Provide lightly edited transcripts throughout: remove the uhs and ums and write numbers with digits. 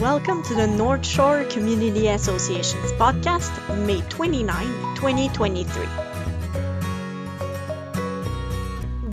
Welcome to the North Shore Community Association's podcast, May 29, 2023.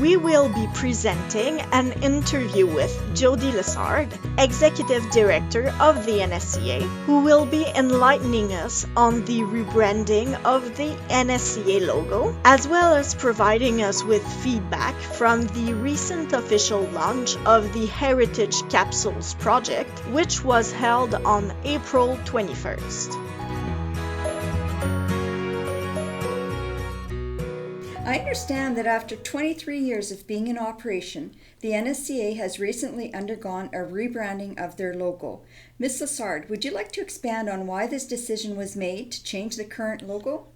We will be presenting an interview with Jody Lessard, Executive Director of the NSCA, who will be enlightening us on the rebranding of the NSCA logo, as well as providing us with feedback from the recent official launch of the Heritage Capsules project, which was held on April 21st. I understand that after 23 years of being in operation, the NSCA has recently undergone a rebranding of their logo. Ms. Lessard, would you like to expand on why this decision was made to change the current logo?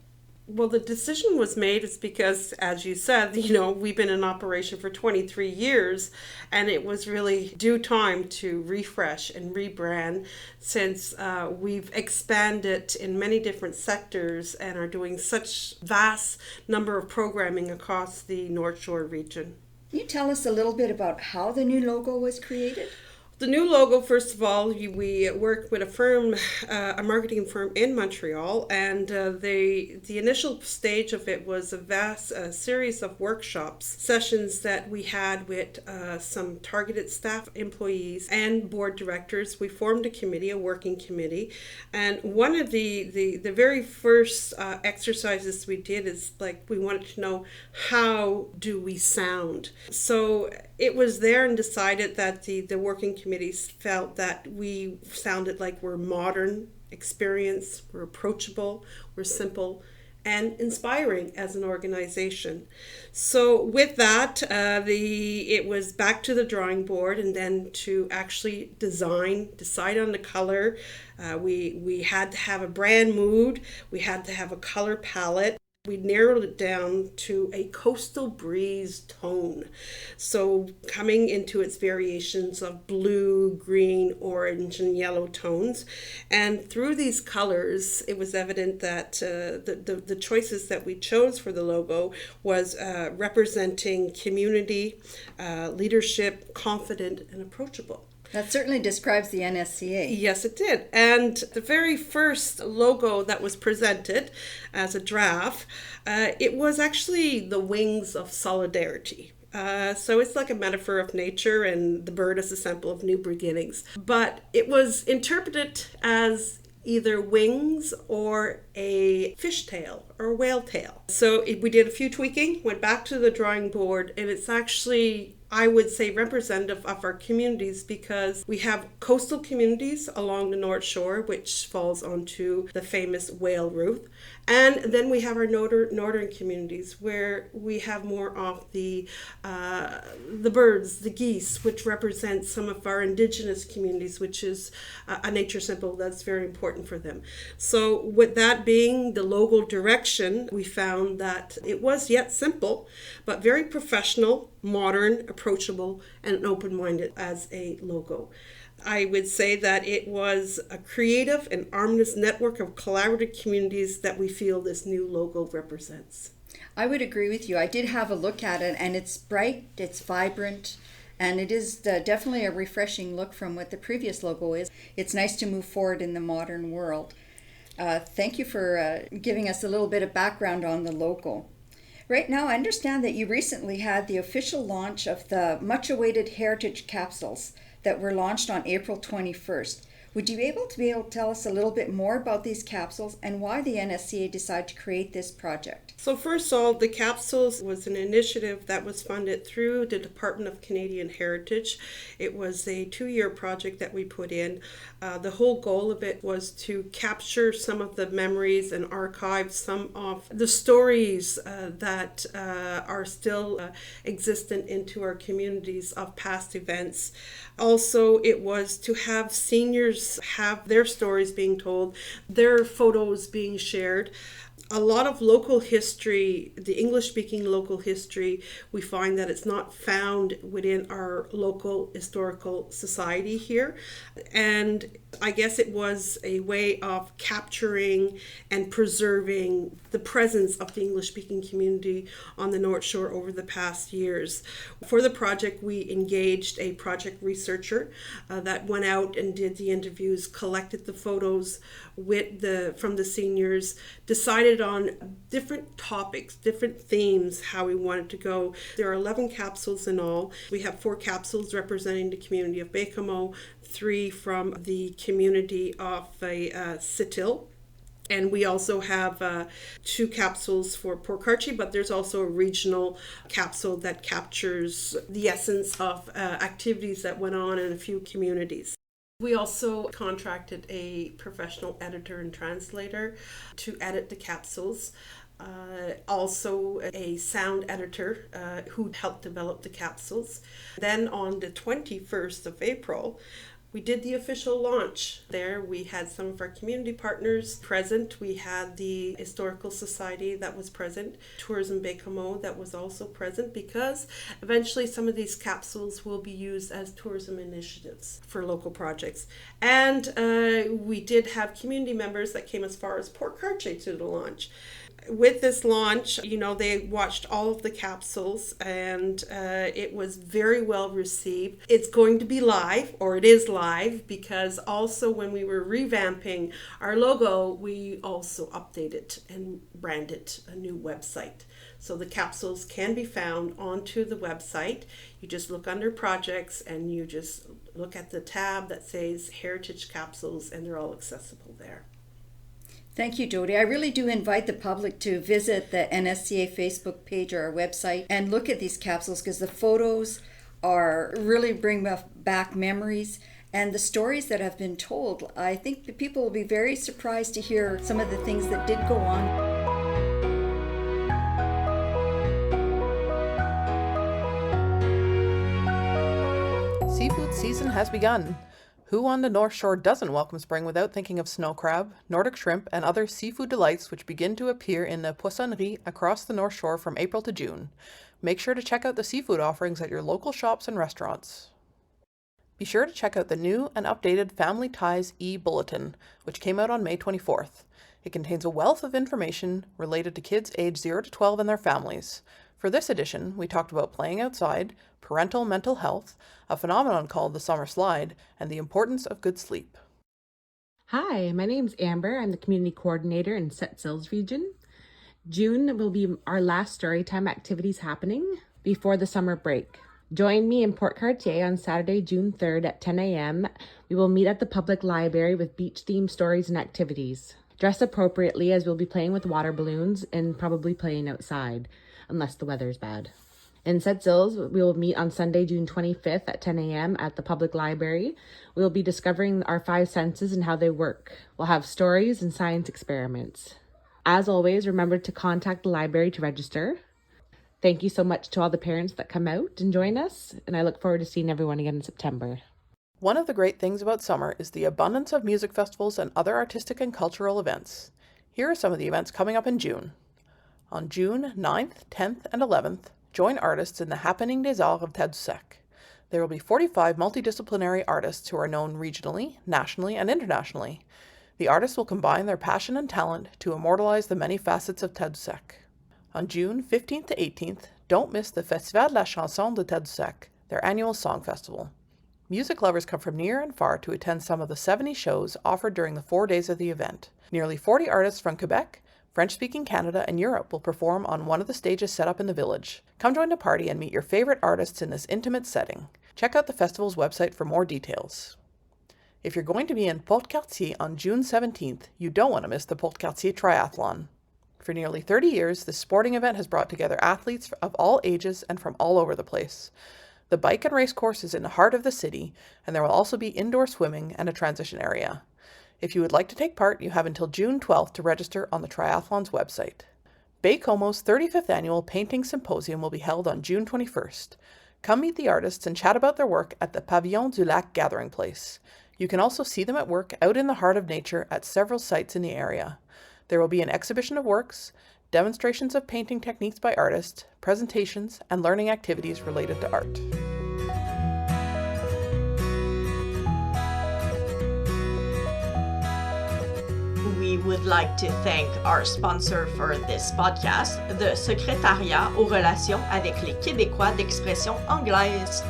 Well, the decision was made is because, as you said, we've been in operation for 23 years, and it was really due time to refresh and rebrand since we've expanded in many different sectors and are doing such vast number of programming across the North Shore region. Can you tell us a little bit about how the new logo was created? The new logo, first of all, we worked with a marketing firm in Montreal, and the initial stage of it was a vast series of workshops, sessions that we had with some targeted staff employees and board directors. We formed a working committee, and one of the very first exercises we did is we wanted to know, how do we sound? So it was there and decided that the working committees felt that we sounded like we're modern, experienced, we're approachable, we're simple, and inspiring as an organization. So with that, it was back to the drawing board, and then to actually decide on the color. We had to have a brand mood, we had to have a color palette. We narrowed it down to a coastal breeze tone. So coming into its variations of blue, green, orange, and yellow tones. And through these colors, it was evident that the choices that we chose for the logo was representing community, leadership, confident, and approachable. That certainly describes the NSCA. Yes, it did. And the very first logo that was presented as a draft, it was actually the wings of solidarity. So it's like a metaphor of nature and the bird as a symbol of new beginnings. But it was interpreted as either wings or a fishtail or whale tail. So we did a few tweaking, went back to the drawing board, and it's actually, I would say, representative of our communities, because we have coastal communities along the North Shore, which falls onto the famous whale route. And then we have our northern communities, where we have more of the birds, the geese, which represent some of our indigenous communities, which is a nature symbol that's very important for them. So with that being the logo direction, we found that it was yet simple, but very professional, modern, approachable, and open-minded as a logo. I would say that it was a creative and harmonious network of collaborative communities that we feel this new logo represents. I would agree with you. I did have a look at it, and it's bright, it's vibrant, and it is definitely a refreshing look from what the previous logo is. It's nice to move forward in the modern world. Thank you for giving us a little bit of background on the logo. Right now, I understand that you recently had the official launch of the much-awaited Heritage Capsules that were launched on April 21st. Would you be able to tell us a little bit more about these capsules and why the NSCA decided to create this project? So first of all, the capsules was an initiative that was funded through the Department of Canadian Heritage. It was a 2-year project that we put in. The whole goal of it was to capture some of the memories and archive some of the stories that are still existent into our communities of past events. Also, it was to have seniors have their stories being told, their photos being shared. A lot of local history, the English-speaking local history, we find that it's not found within our local historical society here. And I guess it was a way of capturing and preserving the presence of the English-speaking community on the North Shore over the past years. For the project, we engaged a project researcher that went out and did the interviews, collected the photos from the seniors, decided on different topics, different themes, how we wanted to go. There are 11 capsules in all. We have 4 capsules representing the community of Baie-Comeau, 3 from the community of Sept-Îles. And we also have 2 capsules for Port Cartier, but there's also a regional capsule that captures the essence of activities that went on in a few communities. We also contracted a professional editor and translator to edit the capsules. Also a sound editor who helped develop the capsules. Then on the 21st of April, we did the official launch. There we had some of our community partners present. We had the Historical Society that was present, Tourism Baie-Comeau that was also present, because eventually some of these capsules will be used as tourism initiatives for local projects. And we did have community members that came as far as Port Cartier to the launch. With this launch, they watched all of the capsules and it was very well received. It's going to be live, or it is live, because also when we were revamping our logo, we also updated and branded a new website. So the capsules can be found onto the website. You just look under projects and you just look at the tab that says Heritage Capsules, and they're all accessible there. Thank you, Jody. I really do invite the public to visit the NSCA Facebook page or our website and look at these capsules, because the photos really bring back memories and the stories that have been told. I think the people will be very surprised to hear some of the things that did go on. Seafood season has begun. Who on the North Shore doesn't welcome spring without thinking of snow crab, Nordic shrimp, and other seafood delights which begin to appear in the poissonnerie across the North Shore from April to June? Make sure to check out the seafood offerings at your local shops and restaurants. Be sure to check out the new and updated Family Ties e-Bulletin, which came out on May 24th. It contains a wealth of information related to kids aged 0 to 12 and their families. For this edition, we talked about playing outside, parental mental health, a phenomenon called the summer slide, and the importance of good sleep. Hi, my name's Amber. I'm the community coordinator in Sept-Îles region. June will be our last storytime activities happening before the summer break. Join me in Port Cartier on Saturday, June 3rd at 10 a.m. We will meet at the public library with beach-themed stories and activities. Dress appropriately, as we'll be playing with water balloons and probably playing outside, unless the weather's bad. In Sept-Îles, we will meet on Sunday, June 25th at 10 a.m. at the public library. We will be discovering our 5 senses and how they work. We'll have stories and science experiments. As always, remember to contact the library to register. Thank you so much to all the parents that come out and join us, and I look forward to seeing everyone again in September. One of the great things about summer is the abundance of music festivals and other artistic and cultural events. Here are some of the events coming up in June. On June 9th, 10th, and 11th, join artists in the Happening des Arts of Tadoussac. There will be 45 multidisciplinary artists who are known regionally, nationally, and internationally. The artists will combine their passion and talent to immortalize the many facets of Tadoussac. On June 15th to 18th, don't miss the Festival de la Chanson de Tadoussac, their annual song festival. Music lovers come from near and far to attend some of the 70 shows offered during the 4 days of the event. Nearly 40 artists from Quebec, French-speaking Canada, and Europe will perform on one of the stages set up in the village. Come join the party and meet your favorite artists in this intimate setting. Check out the festival's website for more details. If you're going to be in Port Cartier on June 17th, you don't want to miss the Port Cartier Triathlon. For nearly 30 years, this sporting event has brought together athletes of all ages and from all over the place. The bike and race course is in the heart of the city, and there will also be indoor swimming and a transition area. If you would like to take part, you have until June 12th to register on the triathlon's website. Baie-Comeau's 35th Annual Painting Symposium will be held on June 21st. Come meet the artists and chat about their work at the Pavillon du Lac Gathering Place. You can also see them at work out in the heart of nature at several sites in the area. There will be an exhibition of works, demonstrations of painting techniques by artists, presentations, and learning activities related to art. would like to thank our sponsor for this podcast, the Secrétariat aux relations avec les Québécois d'expression anglaise.